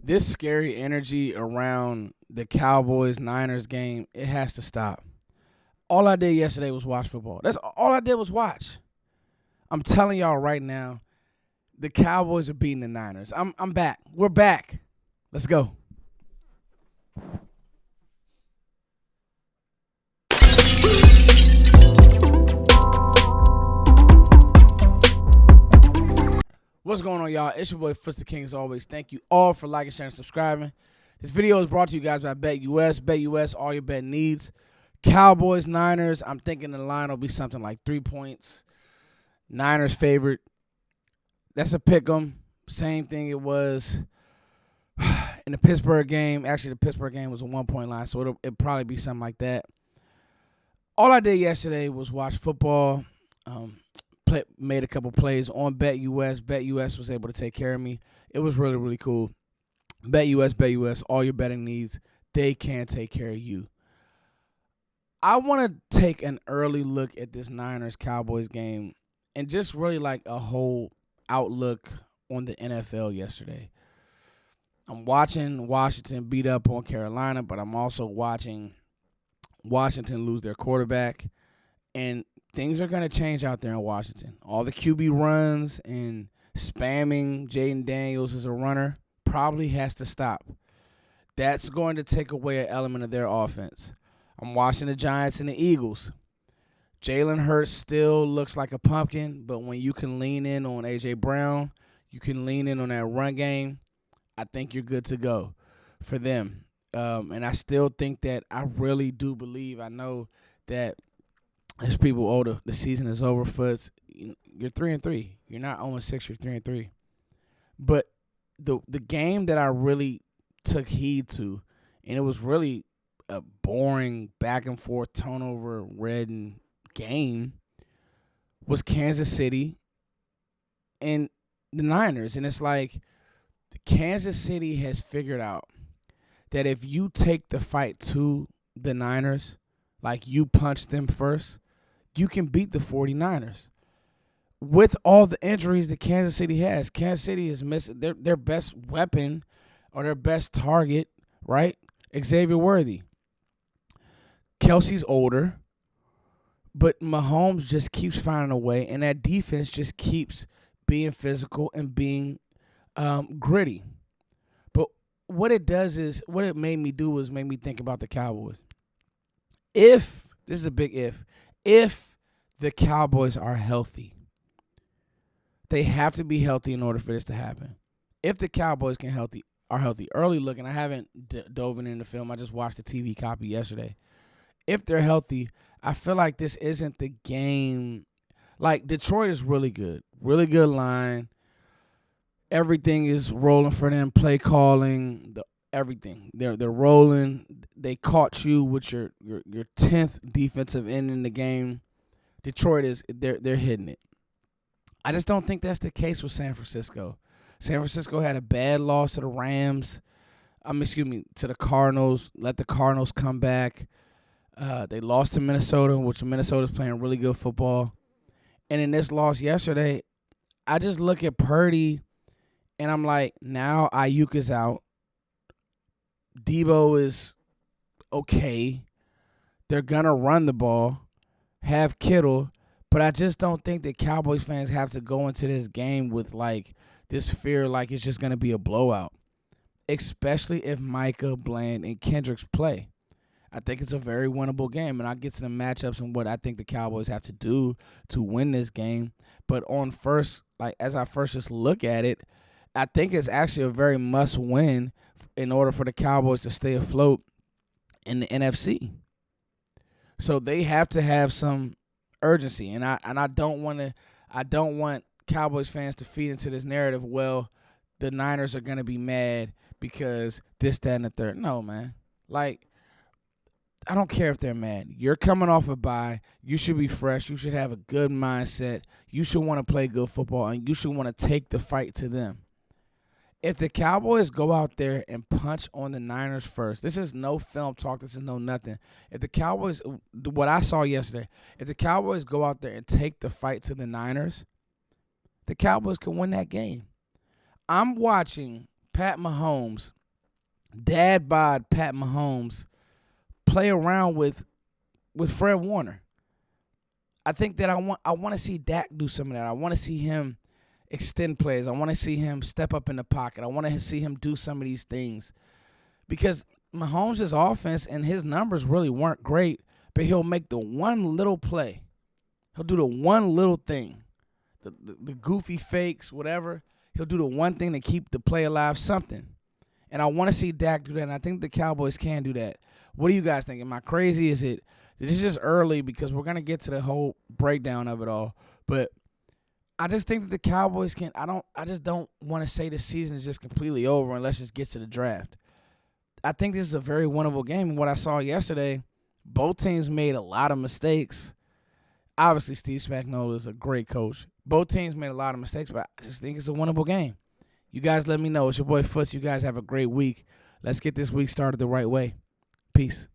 This scary energy around the Cowboys Niners game, it has to stop. All I did yesterday was watch football. That's all I did was watch. I'm telling y'all right now, the Cowboys are beating the Niners. I'm back. We're back. Let's go. What's going on, y'all? It's your boy Foots the King as always. Thank you all for liking, sharing, and subscribing. This video is brought to you guys by BetUS. BetUS, all your bet needs. Cowboys, Niners. I'm thinking the line will be something like 3 points. Niners favorite. That's a pick 'em. Same thing it was in the Pittsburgh game. Actually, the Pittsburgh game was a 1-point line, so it'll probably be something like that. All I did yesterday was watch football. Made a couple plays on BetUS. BetUS was able to take care of me. It was really, really cool. BetUS, all your betting needs, they can take care of you. I want to take an early look at this Niners-Cowboys game and just really like a whole outlook on the NFL yesterday. I'm watching Washington beat up on Carolina, but I'm also watching Washington lose their quarterback. And things are going to change out there in Washington. All the QB runs and spamming Jaden Daniels as a runner probably has to stop. That's going to take away an element of their offense. I'm watching the Giants and the Eagles. Jalen Hurts still looks like a pumpkin, but when you can lean in on A.J. Brown, you can lean in on that run game, I think you're good to go for them. And I still think that I really do believe, I know that there's people, the season is over. Foots, you're 3-3. You're not 0-6. You're 3-3. But the game that I really took heed to, and it was really a boring back and forth turnover ridden game, was Kansas City and the Niners. And it's like Kansas City has figured out that if you take the fight to the Niners, like you punch them first, you can beat the 49ers. With all the injuries that Kansas City has, Kansas City is missing their best weapon or their best target, right? Xavier Worthy. Kelsey's older, but Mahomes just keeps finding a way, and that defense just keeps being physical and being gritty. But what it does is, what it made me do was make me think about the Cowboys. This is a big if the Cowboys are healthy, they have to be healthy in order for this to happen. If the Cowboys are healthy, early looking, I haven't dove in the film. I just watched the TV copy yesterday. If they're healthy, I feel like this isn't the game. Like, Detroit is really good line. Everything is rolling for them. Play calling, everything. They're rolling. They caught you with your 10th defensive end in the game. Detroit they're hitting it. I just don't think that's the case with San Francisco. San Francisco had a bad loss to the Rams. To the Cardinals. Let the Cardinals come back. They lost to Minnesota, which Minnesota's playing really good football. And in this loss yesterday, I just look at Purdy, and I'm like, now Ayuk is out. Debo is okay. They're going to run the ball, have Kittle, but I just don't think that Cowboys fans have to go into this game with like this fear like it's just going to be a blowout, especially if Micah, Bland, and Kendricks play. I think it's a very winnable game, and I'll get to the matchups and what I think the Cowboys have to do to win this game. But as I first just look at it, I think it's actually a very must-win in order for the Cowboys to stay afloat in the NFC. So they have to have some urgency, and I don't want Cowboys fans to feed into this narrative. Well, the Niners are gonna be mad because this, that, and the third. No, man. Like, I don't care if they're mad. You're coming off a bye. You should be fresh. You should have a good mindset. You should want to play good football, and you should want to take the fight to them. If the Cowboys go out there and punch on the Niners first, this is no film talk. This is no nothing. If the Cowboys, what I saw yesterday, if the Cowboys go out there and take the fight to the Niners, the Cowboys can win that game. I'm watching Pat Mahomes, dad bod Pat Mahomes, play around with Fred Warner. I think that I want to see Dak do some of that. I want to see him extend plays. I want to see him step up in the pocket. I want to see him do some of these things because Mahomes' offense and his numbers really weren't great, but he'll make the one little play. He'll do the one little thing, the goofy fakes, whatever. He'll do the one thing to keep the play alive, something. And I want to see Dak do that, and I think the Cowboys can do that. What do you guys think? Am I crazy? Is it this is just early because we're going to get to the whole breakdown of it all. But I just think that the Cowboys can. I just don't want to say the season is just completely over unless it gets to the draft. I think this is a very winnable game. And what I saw yesterday, both teams made a lot of mistakes. Obviously, Steve Spagnuolo is a great coach. Both teams made a lot of mistakes, but I just think it's a winnable game. You guys let me know. It's your boy Foots. You guys have a great week. Let's get this week started the right way. Peace.